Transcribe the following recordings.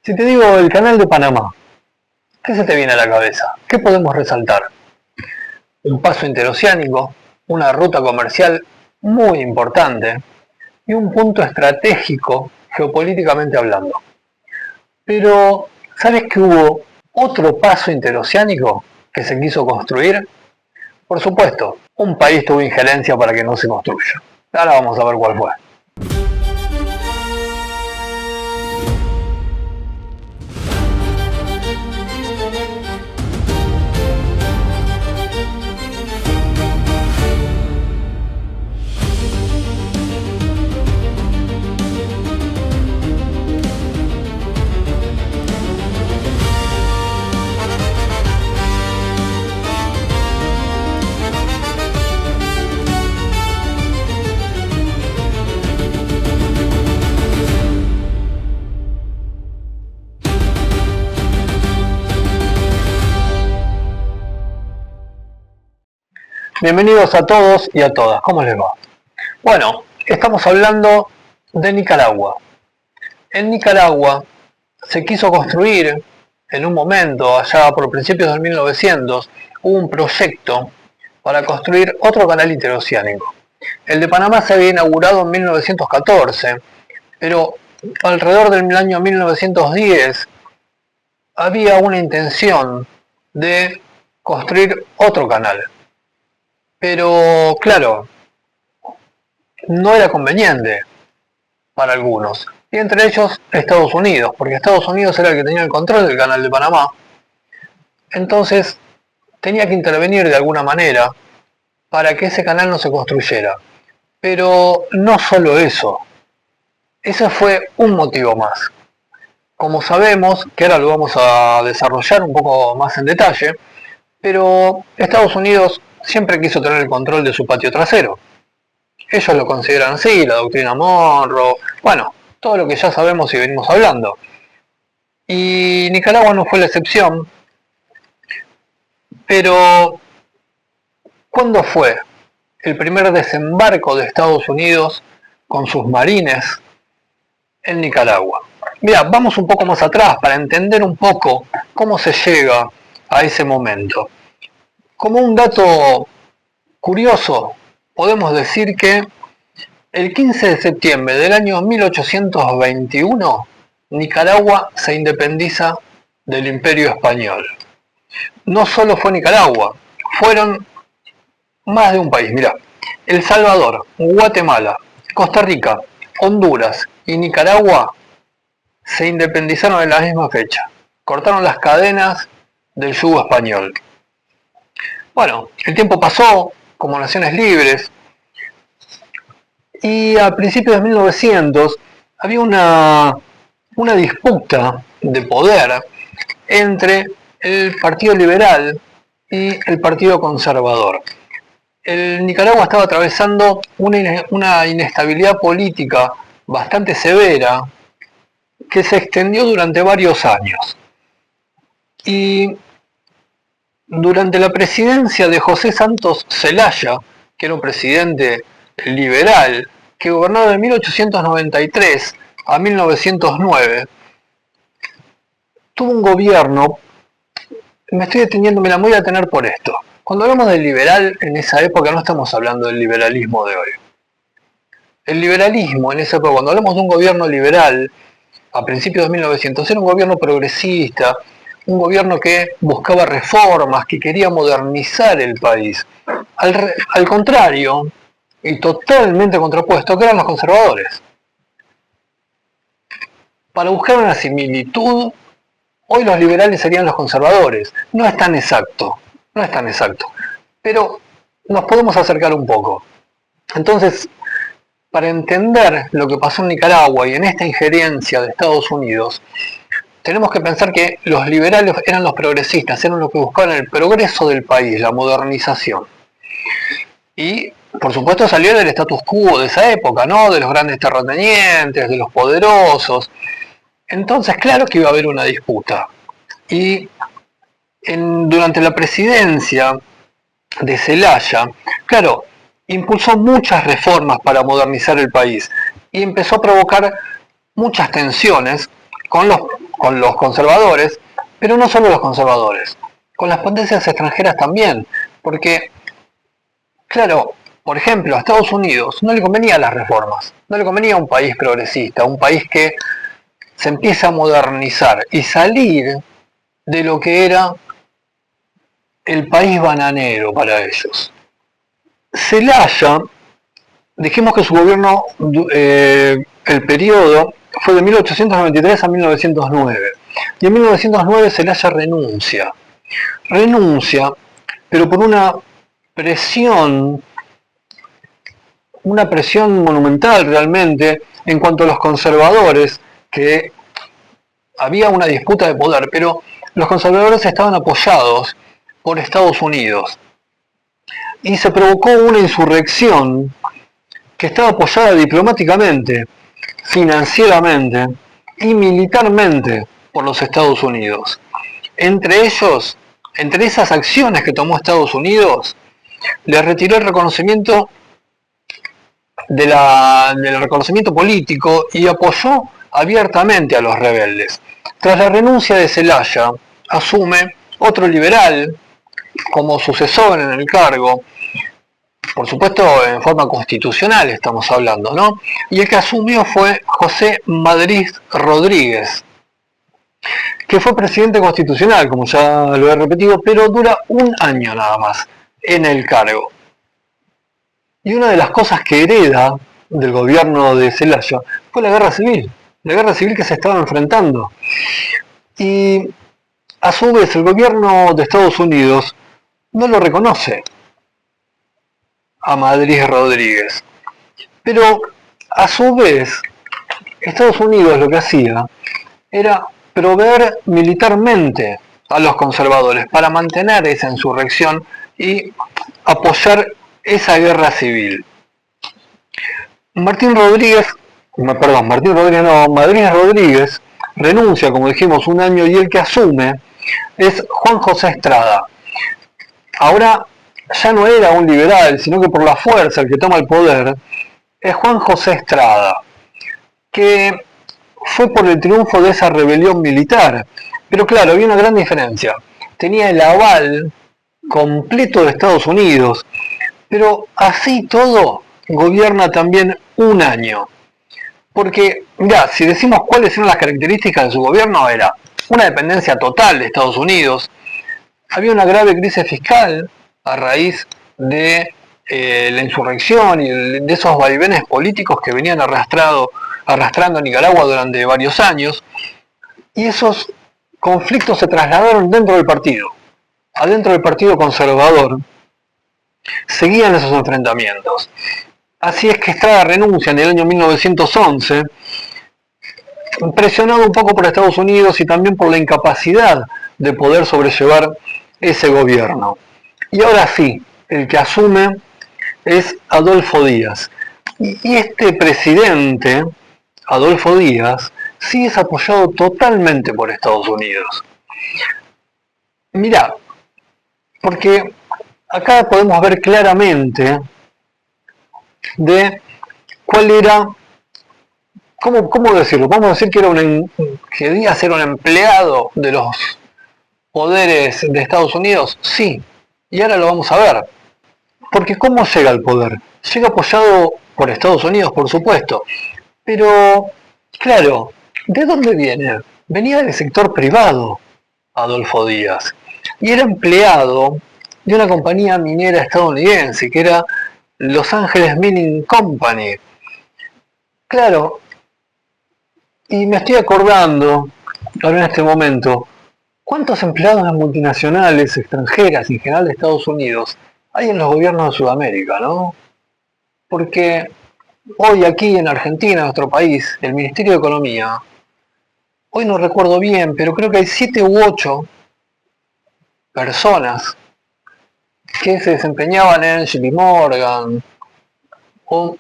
Si te digo el Canal de Panamá, ¿qué se te viene a la cabeza? ¿Qué podemos resaltar? Un paso interoceánico, una ruta comercial muy importante y un punto estratégico geopolíticamente hablando. Pero, ¿sabes que hubo otro paso interoceánico que se quiso construir? Por supuesto, un país tuvo injerencia para que no se construya. Ahora vamos a ver cuál fue. Bienvenidos a todos y a todas, ¿cómo les va? Bueno, estamos hablando de Nicaragua. En Nicaragua se quiso construir en un momento, allá por principios del 1900, hubo un proyecto para construir otro canal interoceánico. El de Panamá se había inaugurado en 1914, pero alrededor del año 1910 había una intención de construir otro canal. Pero claro, no era conveniente para algunos, y entre ellos Estados Unidos, porque Estados Unidos era el que tenía el control del Canal de Panamá. Entonces tenía que intervenir de alguna manera para que ese canal no se construyera. Pero no solo eso, ese fue un motivo más. Como sabemos, que ahora lo vamos a desarrollar un poco más en detalle, pero Estados Unidos siempre quiso tener el control de su patio trasero. Ellos lo consideran así, la doctrina Monroe, bueno, todo lo que ya sabemos y venimos hablando. Y Nicaragua no fue la excepción, pero ¿cuándo fue el primer desembarco de Estados Unidos con sus marines en Nicaragua? Mira, vamos un poco más atrás para entender un poco cómo se llega a ese momento. Como un dato curioso, podemos decir que el 15 de septiembre del año 1821, Nicaragua se independiza del Imperio Español. No solo fue Nicaragua, fueron más de un país. Mirá, El Salvador, Guatemala, Costa Rica, Honduras y Nicaragua se independizaron en la misma fecha. Cortaron las cadenas del yugo español. Bueno, el tiempo pasó como naciones libres y a principios de 1900 había una disputa de poder entre el Partido Liberal y el Partido Conservador. El Nicaragua estaba atravesando una inestabilidad política bastante severa que se extendió durante varios años. Y durante la presidencia de José Santos Zelaya, que era un presidente liberal, que gobernó de 1893 a 1909, tuvo un gobierno, me estoy deteniendo, me la voy a detener por esto. Cuando hablamos del liberal, en esa época no estamos hablando del liberalismo de hoy. El liberalismo en esa época, cuando hablamos de un gobierno liberal, a principios de 1900, era un gobierno progresista, un gobierno que buscaba reformas, que quería modernizar el país. Al contrario, y totalmente contrapuesto, que eran los conservadores. Para buscar una similitud, hoy los liberales serían los conservadores. No es tan exacto, pero nos podemos acercar un poco. Entonces, para entender lo que pasó en Nicaragua y en esta injerencia de Estados Unidos, tenemos que pensar que los liberales eran los progresistas, eran los que buscaban el progreso del país, la modernización. Y, por supuesto, salió del status quo de esa época, ¿no? De los grandes terratenientes, de los poderosos. Entonces, claro que iba a haber una disputa. Y durante la presidencia de Zelaya, claro, impulsó muchas reformas para modernizar el país y empezó a provocar muchas tensiones con con los conservadores, pero no solo los conservadores, con las potencias extranjeras también, porque, claro, por ejemplo, a Estados Unidos no le convenían las reformas, no le convenía un país progresista, un país que se empieza a modernizar y salir de lo que era el país bananero para ellos. Zelaya, dijimos que su gobierno, el periodo fue de 1893 a 1909. Y en 1909 Zelaya renuncia, pero por una presión monumental realmente en cuanto a los conservadores, que había una disputa de poder, pero los conservadores estaban apoyados por Estados Unidos. Y se provocó una insurrección que estaba apoyada diplomáticamente, financieramente y militarmente por los Estados Unidos. Entre esas acciones que tomó Estados Unidos, le retiró el reconocimiento del reconocimiento político y apoyó abiertamente a los rebeldes. Tras la renuncia de Zelaya, asume otro liberal como sucesor en el cargo, por supuesto en forma constitucional estamos hablando, ¿no? Y el que asumió fue José Madrid Rodríguez, que fue presidente constitucional, como ya lo he repetido, pero dura un año nada más en el cargo. Y una de las cosas que hereda del gobierno de Zelaya fue la guerra civil que se estaba enfrentando. Y a su vez el gobierno de Estados Unidos no lo reconoce a Madrid Rodríguez. Pero a su vez Estados Unidos lo que hacía era proveer militarmente a los conservadores para mantener esa insurrección y apoyar esa guerra civil. Madrid Rodríguez renuncia, como dijimos, un año, y el que asume es Juan José Estrada. Ahora ya no era un liberal, sino que por la fuerza el que toma el poder es Juan José Estrada, que fue por el triunfo de esa rebelión militar. Pero claro, había una gran diferencia. Tenía el aval completo de Estados Unidos, pero así todo gobierna también un año. Porque, ya, si decimos cuáles eran las características de su gobierno, era una dependencia total de Estados Unidos, había una grave crisis fiscal a raíz de la insurrección y de esos vaivenes políticos que venían arrastrando a Nicaragua durante varios años, y esos conflictos se trasladaron dentro del partido. Adentro del Partido Conservador seguían esos enfrentamientos. Así es que Estrada renuncia en el año 1911, presionado un poco por Estados Unidos y también por la incapacidad de poder sobrellevar ese gobierno. Y ahora sí, el que asume es Adolfo Díaz. Y este presidente, Adolfo Díaz, sí es apoyado totalmente por Estados Unidos. Mirá, porque acá podemos ver claramente de cuál era, ¿cómo decirlo? Vamos a decir que Díaz era un empleado de los poderes de Estados Unidos, sí, y ahora lo vamos a ver. Porque ¿cómo llega al poder? Llega apoyado por Estados Unidos, por supuesto, pero, claro, ¿de dónde viene? Venía del sector privado, Adolfo Díaz, y era empleado de una compañía minera estadounidense, que era Los Ángeles Mining Company. Claro, y me estoy acordando, ahora en este momento, ¿cuántos empleados de multinacionales extranjeras, en general de Estados Unidos, hay en los gobiernos de Sudamérica, ¿no? Porque hoy aquí en Argentina, nuestro país, el Ministerio de Economía, hoy no recuerdo bien, pero creo que hay 7 u 8 personas que se desempeñaban en JP Morgan o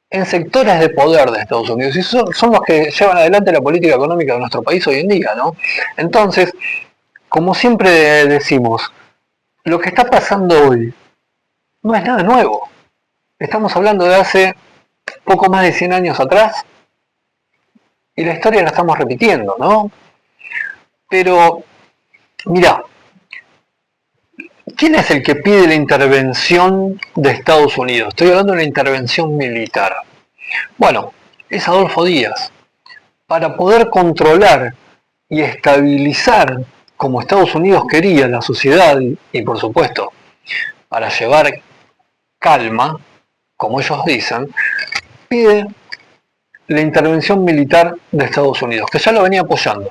en sectores de poder de Estados Unidos, y son los que llevan adelante la política económica de nuestro país hoy en día, ¿no? Entonces, como siempre decimos, lo que está pasando hoy no es nada nuevo. Estamos hablando de hace poco más de 100 años atrás, y la historia la estamos repitiendo, ¿no? Pero, mira, ¿quién es el que pide la intervención de Estados Unidos? Estoy hablando de la intervención militar. Bueno, es Adolfo Díaz. Para poder controlar y estabilizar, como Estados Unidos quería, la sociedad y por supuesto, para llevar calma, como ellos dicen, pide la intervención militar de Estados Unidos, que ya lo venía apoyando,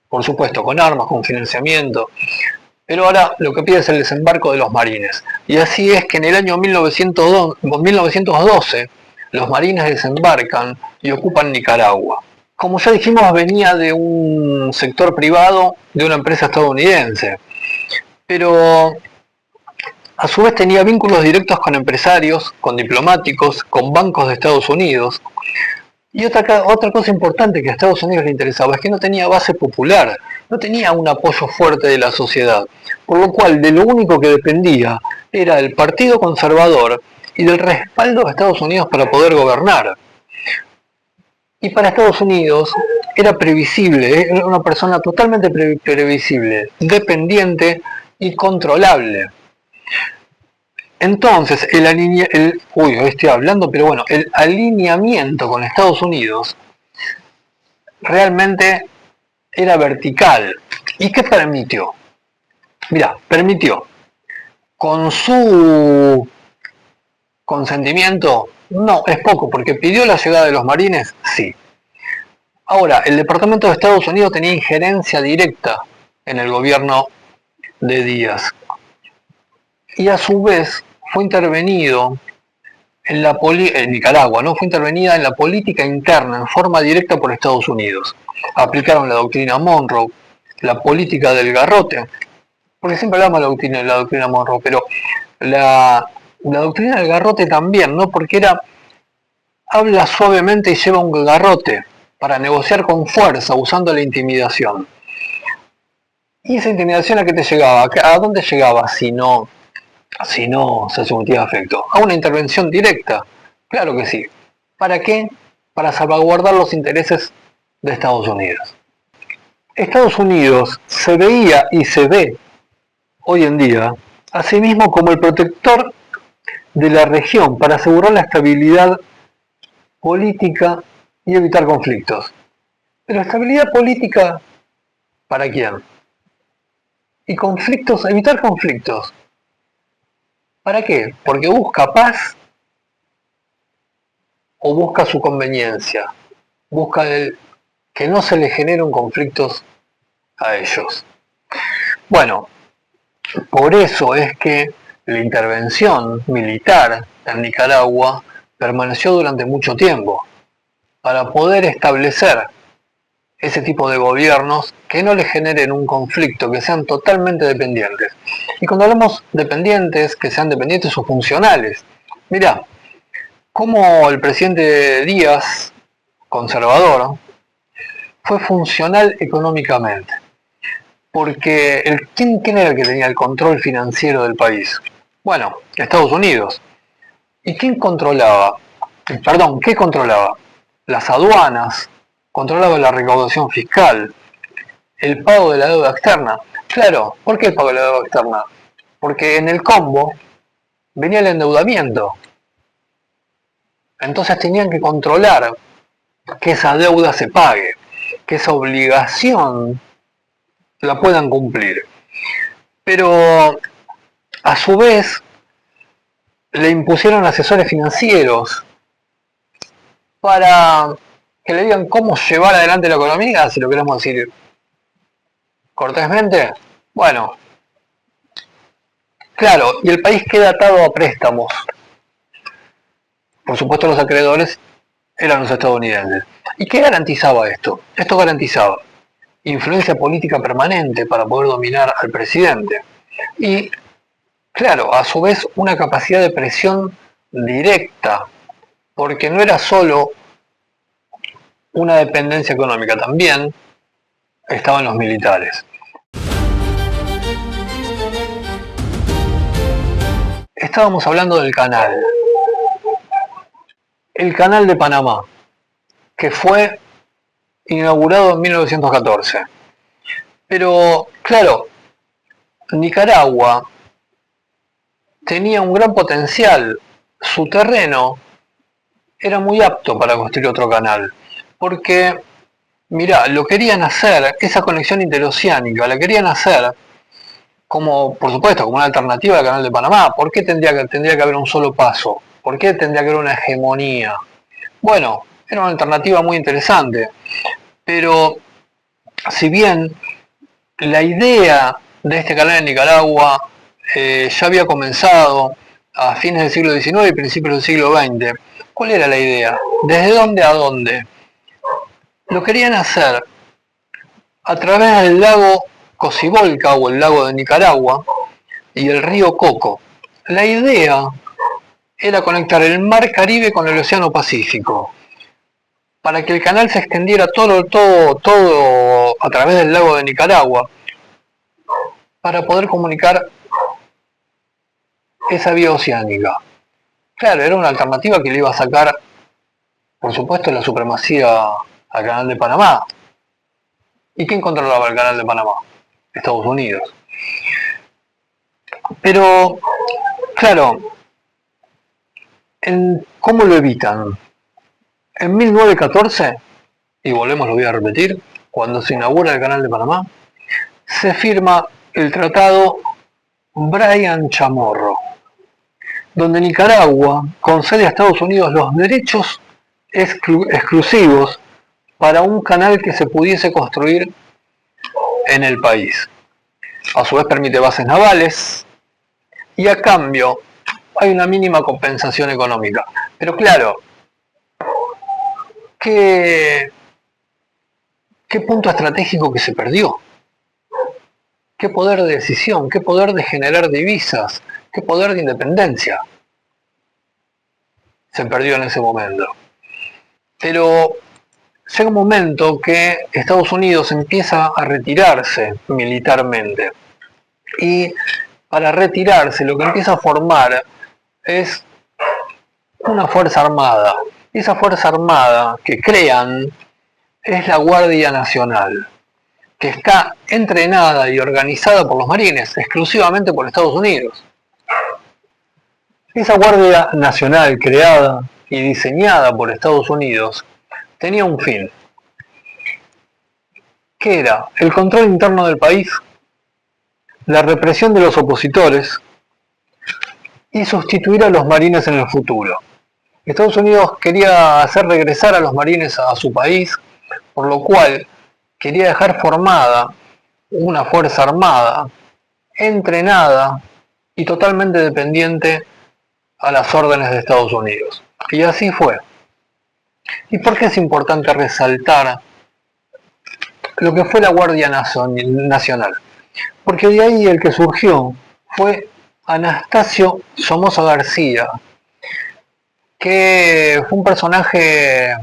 por supuesto, con armas, con financiamiento, pero ahora lo que pide es el desembarco de los marines. Y así es que en el año 1912 los marines desembarcan y ocupan Nicaragua. Como ya dijimos, venía de un sector privado de una empresa estadounidense, pero a su vez tenía vínculos directos con empresarios, con diplomáticos, con bancos de Estados Unidos. Y otra cosa importante que a Estados Unidos le interesaba es que no tenía base popular, no tenía un apoyo fuerte de la sociedad, por lo cual de lo único que dependía era del Partido Conservador y del respaldo de Estados Unidos para poder gobernar. Y para Estados Unidos era previsible, era una persona totalmente previsible, dependiente y controlable. Entonces, estoy hablando, pero bueno, el alineamiento con Estados Unidos realmente era vertical. ¿Y qué permitió? Mira, permitió, con su consentimiento, no, es poco, porque pidió la llegada de los marines, sí. Ahora, el Departamento de Estados Unidos tenía injerencia directa en el gobierno de Díaz. Y a su vez fue intervenido en Nicaragua, ¿no? Fue intervenida en la política interna en forma directa por Estados Unidos. Aplicaron la doctrina Monroe, la política del garrote, porque siempre hablamos de la doctrina Monroe, pero la doctrina del garrote también, ¿no? Porque habla suavemente y lleva un garrote para negociar con fuerza, usando la intimidación. ¿Y esa intimidación a qué te llegaba? ¿A dónde llegaba si no se sometía a efecto? ¿A una intervención directa? Claro que sí. ¿Para qué? Para salvaguardar los intereses de Estados Unidos. Estados Unidos se veía y se ve hoy en día a sí mismo como el protector de la región para asegurar la estabilidad política y evitar conflictos. Pero estabilidad política, ¿para quién? Y conflictos, evitar conflictos. ¿Para qué? Porque busca paz o busca su conveniencia. Busca que no se le generen conflictos a ellos. Bueno, por eso es que la intervención militar en Nicaragua permaneció durante mucho tiempo, para poder establecer ese tipo de gobiernos que no le generen un conflicto, que sean totalmente dependientes. Y cuando hablamos dependientes, que sean dependientes o funcionales, mirá, como el presidente Díaz, conservador, fue funcional económicamente. Porque ¿quién era el que tenía el control financiero del país? Bueno, Estados Unidos. ¿Y quién controlaba? Perdón, ¿qué controlaba? Las aduanas, controlaba la recaudación fiscal, el pago de la deuda externa. Claro, ¿por qué el pago de la deuda externa? Porque en el combo venía el endeudamiento. Entonces tenían que controlar que esa deuda se pague, que esa obligación la puedan cumplir. Pero a su vez le impusieron asesores financieros para que le digan cómo llevar adelante la economía, si lo queremos decir cortésmente. Bueno, claro, y el país queda atado a préstamos. Por supuesto, los acreedores eran los estadounidenses. ¿Y qué garantizaba esto? Esto garantizaba influencia política permanente para poder dominar al presidente. Y, claro, a su vez una capacidad de presión directa, porque no era solo una dependencia económica, también estaban los militares. Estábamos hablando del canal. El canal de Panamá, que fue inaugurado en 1914. Pero, claro, Nicaragua tenía un gran potencial, su terreno era muy apto para construir otro canal, porque, mirá, lo querían hacer, esa conexión interoceánica, la querían hacer como, por supuesto, como una alternativa al canal de Panamá. ¿Por qué tendría que haber un solo paso? ¿Por qué tendría que haber una hegemonía? Bueno, era una alternativa muy interesante, pero si bien la idea de este canal en Nicaragua ya había comenzado a fines del siglo XIX y principios del siglo XX, ¿cuál era la idea? ¿Desde dónde a dónde? Lo querían hacer a través del lago Cocibolca o el lago de Nicaragua y el río Coco. La idea era conectar el mar Caribe con el océano Pacífico, para que el canal se extendiera todo a través del lago de Nicaragua, para poder comunicar esa vía oceánica. Claro, era una alternativa que le iba a sacar, por supuesto, la supremacía al canal de Panamá. ¿Y quién controlaba el canal de Panamá? Estados Unidos. Pero, claro, ¿cómo lo evitan? En 1914, y volvemos, lo voy a repetir, cuando se inaugura el canal de Panamá, se firma el tratado Bryan Chamorro, donde Nicaragua concede a Estados Unidos los derechos exclusivos para un canal que se pudiese construir en el país. A su vez permite bases navales y a cambio hay una mínima compensación económica. Pero claro, ¿qué punto estratégico que se perdió? ¿Qué poder de decisión? ¿Qué poder de generar divisas? ¿Qué poder de independencia se perdió en ese momento? Pero llega un momento que Estados Unidos empieza a retirarse militarmente. Y para retirarse lo que empieza a formar es una fuerza armada. Y esa fuerza armada que crean es la Guardia Nacional, que está entrenada y organizada por los marines, exclusivamente por Estados Unidos. Esa Guardia Nacional creada y diseñada por Estados Unidos tenía un fin, que era el control interno del país, la represión de los opositores y sustituir a los marines en el futuro. Estados Unidos quería hacer regresar a los marines a su país, por lo cual quería dejar formada una fuerza armada, entrenada y totalmente dependiente a las órdenes de Estados Unidos. Y así fue. ¿Y por qué es importante resaltar lo que fue la Guardia Nacional? Porque de ahí el que surgió fue Anastasio Somoza García, que fue un personaje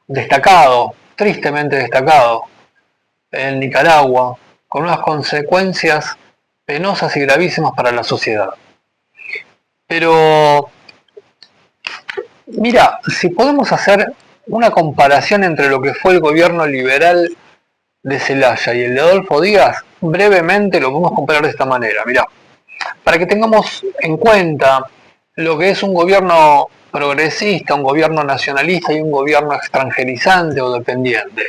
destacado, tristemente destacado, en Nicaragua, con unas consecuencias penosas y gravísimas para la sociedad. Pero, mira, si podemos hacer una comparación entre lo que fue el gobierno liberal de Zelaya y el de Adolfo Díaz, brevemente lo podemos comparar de esta manera. Mira, para que tengamos en cuenta lo que es un gobierno progresista, un gobierno nacionalista y un gobierno extranjerizante o dependiente.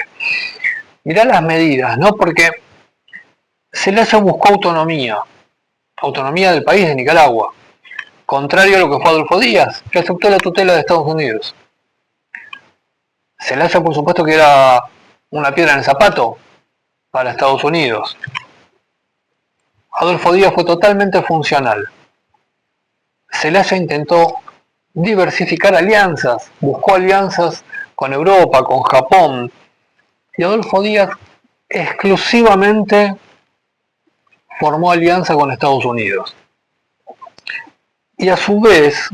Mirá las medidas, ¿no? Porque Zelaya buscó autonomía del país de Nicaragua, contrario a lo que fue Adolfo Díaz, que aceptó la tutela de Estados Unidos. Zelaya, por supuesto, que era una piedra en el zapato para Estados Unidos. Adolfo Díaz fue totalmente funcional. Zelaya intentó diversificar alianzas, buscó alianzas con Europa, con Japón, y Adolfo Díaz exclusivamente formó alianza con Estados Unidos. Y a su vez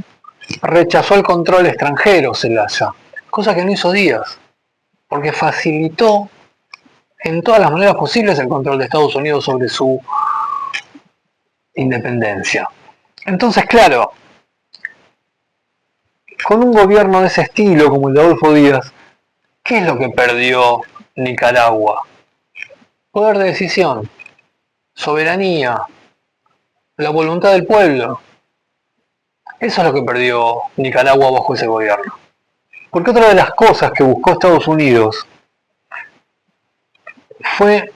rechazó el control extranjero Zelaya, cosa que no hizo Díaz, porque facilitó en todas las maneras posibles el control de Estados Unidos sobre su independencia. Entonces, claro, con un gobierno de ese estilo como el de Adolfo Díaz, ¿Qué es lo que perdió Nicaragua? Poder de decisión, soberanía, la voluntad del pueblo. Eso es lo que perdió Nicaragua bajo ese gobierno. Porque otra de las cosas que buscó Estados Unidos fue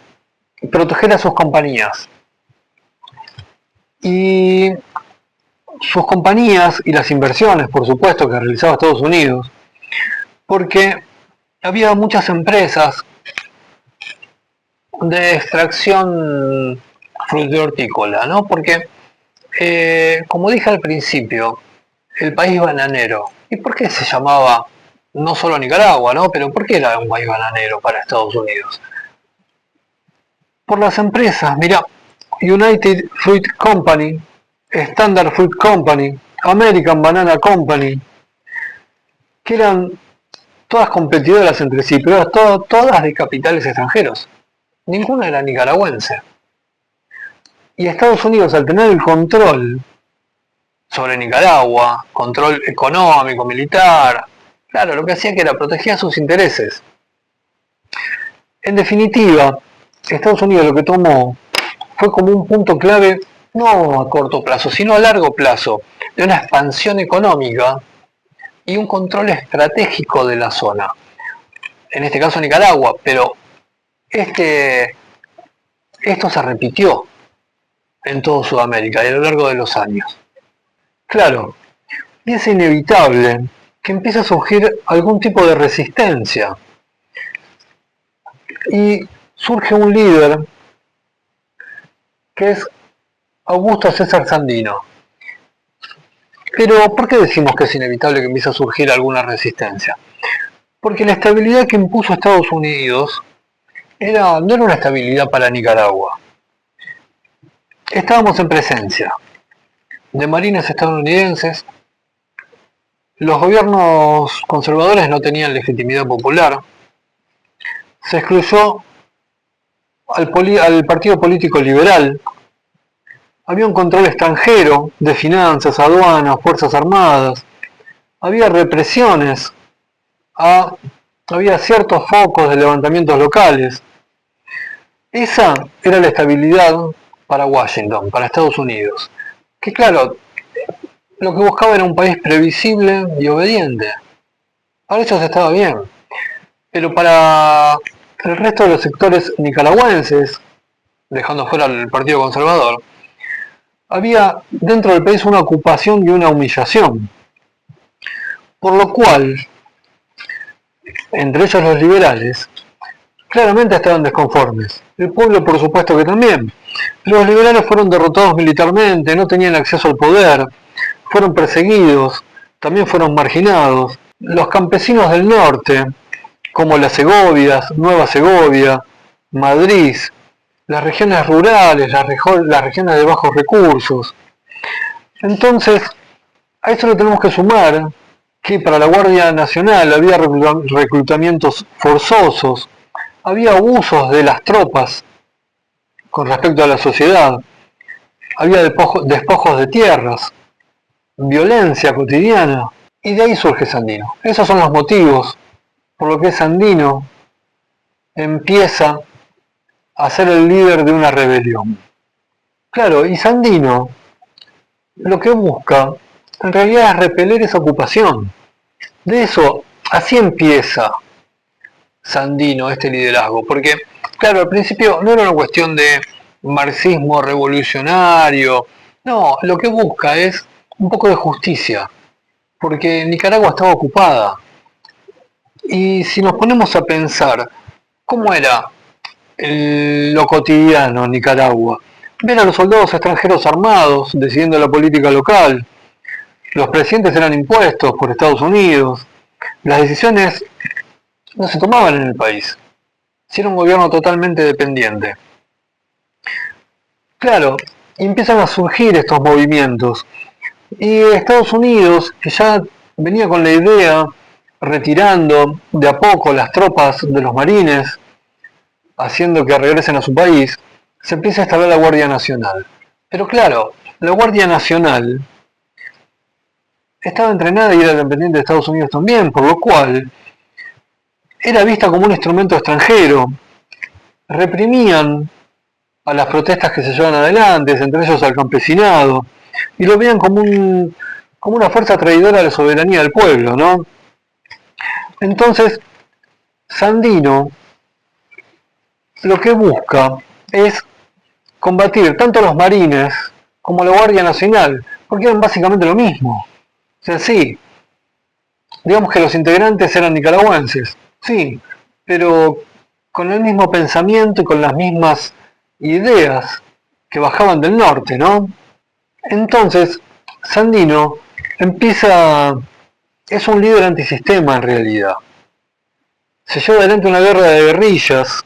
proteger a sus compañías. Y sus compañías y las inversiones, por supuesto, que realizaba Estados Unidos, porque había muchas empresas de extracción frutícola, ¿no? Porque, como dije al principio, el país bananero. ¿Y por qué se llamaba no solo Nicaragua, ¿no? Pero ¿por qué era un país bananero para Estados Unidos? Por las empresas, mira, United Fruit Company, Standard Fruit Company, American Banana Company, que eran todas competidoras entre sí, pero todas de capitales extranjeros. Ninguna era nicaragüense. Y Estados Unidos, al tener el control sobre Nicaragua, control económico, militar, claro, lo que hacía que era protegía sus intereses. En definitiva, Estados Unidos lo que tomó fue como un punto clave, no a corto plazo, sino a largo plazo, de una expansión económica y un control estratégico de la zona. En este caso Nicaragua, pero esto se repitió en toda Sudamérica y a lo largo de los años. Claro, y es inevitable que empiece a surgir algún tipo de resistencia. Y surge un líder que es Augusto César Sandino. Pero, ¿por qué decimos que es inevitable que empiece a surgir alguna resistencia? Porque la estabilidad que impuso Estados Unidos no era una estabilidad para Nicaragua. Estábamos en presencia de marines estadounidenses, los gobiernos conservadores no tenían legitimidad popular, se excluyó al partido político liberal, había un control extranjero de finanzas, aduanas, fuerzas armadas, había represiones, había ciertos focos de levantamientos locales. Esa era la estabilidad para Washington, para Estados Unidos, que claro, lo que buscaba era un país previsible y obediente. Para ellos estaba bien, pero para el resto de los sectores nicaragüenses, dejando fuera el Partido Conservador, había dentro del país una ocupación y una humillación. Por lo cual, entre ellos los liberales, claramente estaban desconformes. El pueblo, por supuesto que también. Los liberales fueron derrotados militarmente, no tenían acceso al poder, fueron perseguidos, también fueron marginados. Los campesinos del norte, como las Segovias, Nueva Segovia, Madrid, las regiones rurales, las regiones de bajos recursos. Entonces, a eso le tenemos que sumar que para la Guardia Nacional había reclutamientos forzosos, había abusos de las tropas con respecto a la sociedad, había despojos de tierras, violencia cotidiana, y de ahí surge Sandino. Esos son los motivos por los que Sandino empieza a ser el líder de una rebelión. Claro, y Sandino lo que busca en realidad es repeler esa ocupación. De eso, así empieza Sandino, este liderazgo, porque, claro, al principio no era una cuestión de marxismo revolucionario, no, lo que busca es un poco de justicia, porque Nicaragua estaba ocupada. Y si nos ponemos a pensar, ¿cómo era lo cotidiano en Nicaragua? Ver a los soldados extranjeros armados decidiendo la política local, los presidentes eran impuestos por Estados Unidos, las decisiones no se tomaban en el país, si era un gobierno totalmente dependiente. Claro, y empiezan a surgir estos movimientos, y Estados Unidos, que ya venía con la idea, retirando de a poco las tropas de los marines, haciendo que regresen a su país, se empieza a instalar la Guardia Nacional. Pero claro, la Guardia Nacional estaba entrenada y era dependiente de Estados Unidos también, por lo cual era vista como un instrumento extranjero. Reprimían a las protestas que se llevan adelante, entre ellos al campesinado, y lo veían como una fuerza traidora a la soberanía del pueblo, ¿no? Entonces, Sandino lo que busca es combatir tanto a los marines como a la Guardia Nacional, porque eran básicamente lo mismo. O sea, sí, digamos que los integrantes eran nicaragüenses, sí, pero con el mismo pensamiento y con las mismas ideas que bajaban del norte, ¿no? Entonces, Sandino es un líder antisistema en realidad. Se lleva adelante una guerra de guerrillas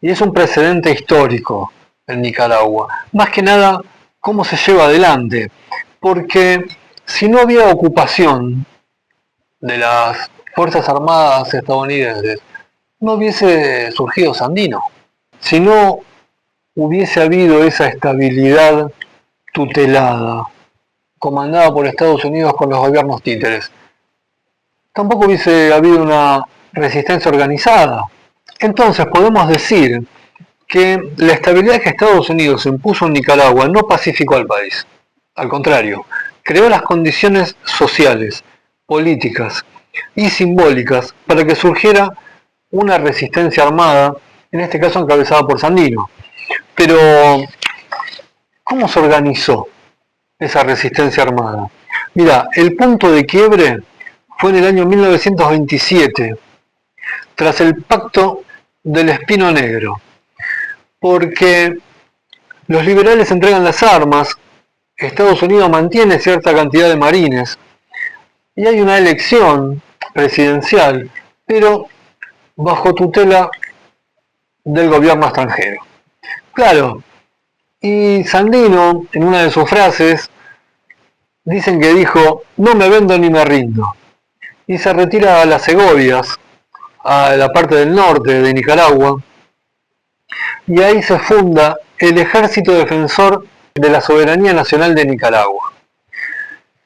y es un precedente histórico en Nicaragua. Más que nada, cómo se lleva adelante, porque si no había ocupación de las Fuerzas Armadas estadounidenses, no hubiese surgido Sandino. Si no hubiese habido esa estabilidad tutelada, comandada por Estados Unidos con los gobiernos títeres, tampoco hubiese habido una resistencia organizada. Entonces podemos decir que la estabilidad que Estados Unidos impuso en Nicaragua no pacificó al país. Al contrario, creó las condiciones sociales, políticas y simbólicas para que surgiera una resistencia armada, en este caso encabezada por Sandino. Pero, ¿cómo se organizó esa resistencia armada? Mira, el punto de quiebre fue en el año 1927, tras el pacto del Espino Negro, porque los liberales entregan las armas, Estados Unidos mantiene cierta cantidad de marines, y hay una elección presidencial, pero bajo tutela del gobierno extranjero. Claro, y Sandino, en una de sus frases, dicen que dijo, no me vendo ni me rindo, y se retira a las Segovias, a la parte del norte de Nicaragua, y ahí se funda el Ejército Defensor de la Soberanía Nacional de Nicaragua.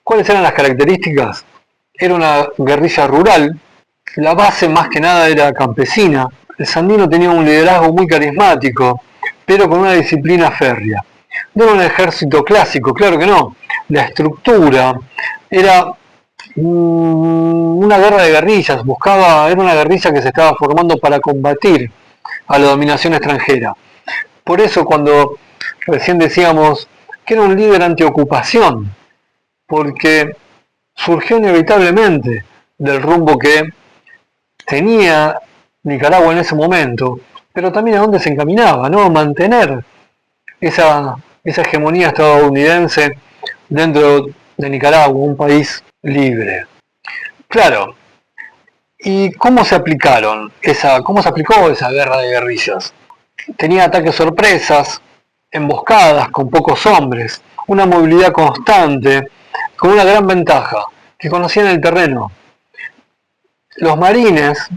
¿Cuáles eran las características? Era una guerrilla rural, la base más que nada era campesina. El Sandino tenía un liderazgo muy carismático, pero con una disciplina férrea. No era un ejército clásico, claro que no. La estructura era una guerra de guerrillas, era una guerrilla que se estaba formando para combatir a la dominación extranjera. Por eso cuando recién decíamos que era un líder antiocupación, porque surgió inevitablemente del rumbo que tenía Nicaragua en ese momento, pero también a dónde se encaminaba, ¿no? Mantener esa hegemonía estadounidense dentro de Nicaragua, un país libre. Claro, ¿y cómo se aplicó esa guerra de guerrillas? Tenía ataques sorpresas, emboscadas con pocos hombres, una movilidad constante, con una gran ventaja, que conocían el terreno. Los marines,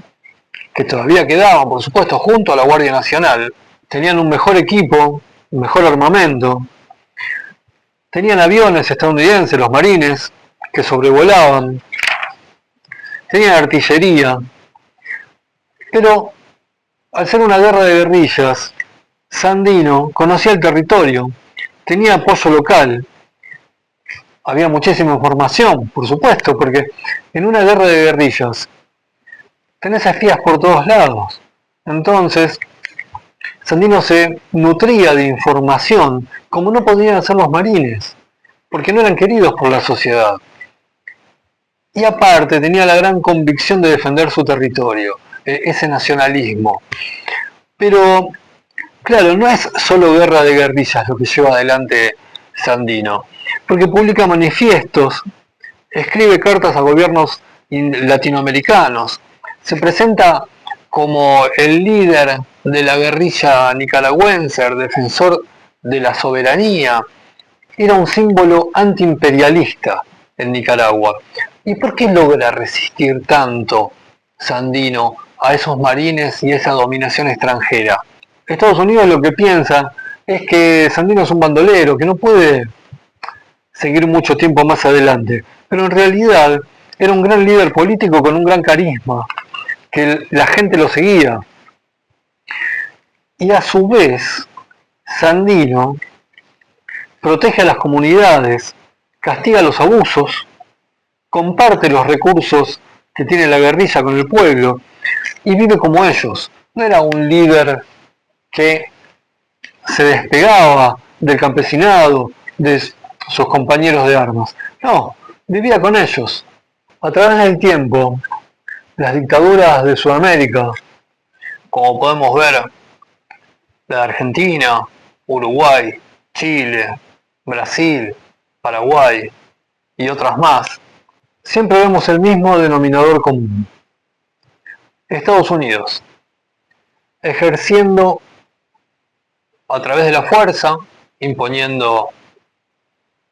que todavía quedaban, por supuesto, junto a la Guardia Nacional, tenían un mejor equipo, un mejor armamento, tenían aviones estadounidenses, los marines, que sobrevolaban, tenían artillería, pero al ser una guerra de guerrillas, Sandino conocía el territorio, tenía apoyo local, había muchísima información, por supuesto, porque en una guerra de guerrillas tenés espías por todos lados. Entonces, Sandino se nutría de información, como no podían hacer los marines, porque no eran queridos por la sociedad. Y aparte tenía la gran convicción de defender su territorio, ese nacionalismo. Pero, claro, no es solo guerra de guerrillas lo que lleva adelante Sandino, porque publica manifiestos, escribe cartas a gobiernos latinoamericanos, se presenta como el líder de la guerrilla nicaragüense, el defensor de la soberanía. Era un símbolo antiimperialista en Nicaragua. ¿Y por qué logra resistir tanto Sandino a esos marines y esa dominación extranjera? Estados Unidos lo que piensa es que Sandino es un bandolero, que no puede seguir mucho tiempo más adelante, pero en realidad era un gran líder político con un gran carisma, que la gente lo seguía. Y a su vez, Sandino protege a las comunidades, castiga los abusos, comparte los recursos que tiene la guerrilla con el pueblo y vive como ellos. No era un líder que se despegaba del campesinado, de sus compañeros de armas. No, vivía con ellos. A través del tiempo, las dictaduras de Sudamérica, como podemos ver, la de Argentina, Uruguay, Chile, Brasil, Paraguay y otras más, siempre vemos el mismo denominador común. Estados Unidos, ejerciendo a través de la fuerza, imponiendo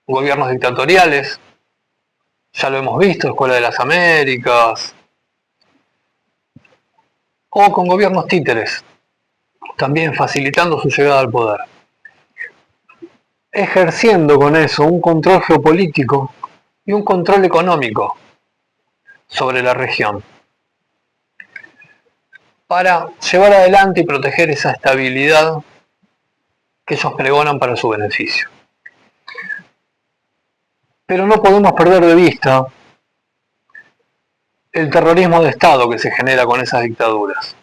gobiernos dictatoriales, ya lo hemos visto, Escuela de las Américas, o con gobiernos títeres, también facilitando su llegada al poder, ejerciendo con eso un control geopolítico y un control económico sobre la región, para llevar adelante y proteger esa estabilidad que ellos pregonan para su beneficio. Pero no podemos perder de vista el terrorismo de Estado que se genera con esas dictaduras.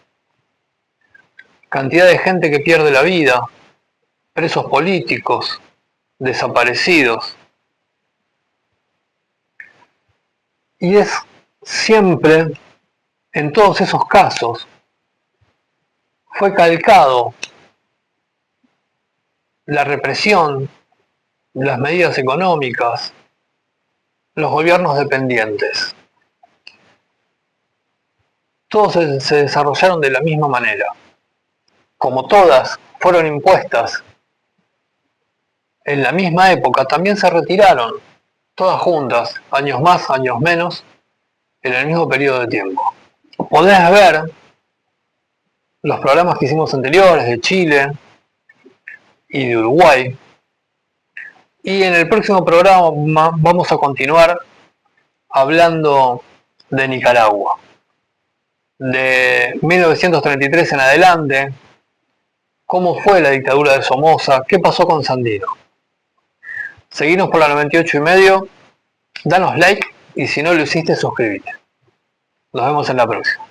Cantidad de gente que pierde la vida, presos políticos, desaparecidos. Y es siempre, en todos esos casos, fue calcado la represión, las medidas económicas, los gobiernos dependientes. Todos se desarrollaron de la misma manera. Como todas fueron impuestas en la misma época, también se retiraron, todas juntas, años más, años menos, en el mismo periodo de tiempo. Podés ver los programas que hicimos anteriores de Chile y de Uruguay, y en el próximo programa vamos a continuar hablando de Nicaragua, de 1933 en adelante, cómo fue la dictadura de Somoza, qué pasó con Sandino. Seguinos por la 98,5, danos like y si no lo hiciste, suscríbete. Nos vemos en la próxima.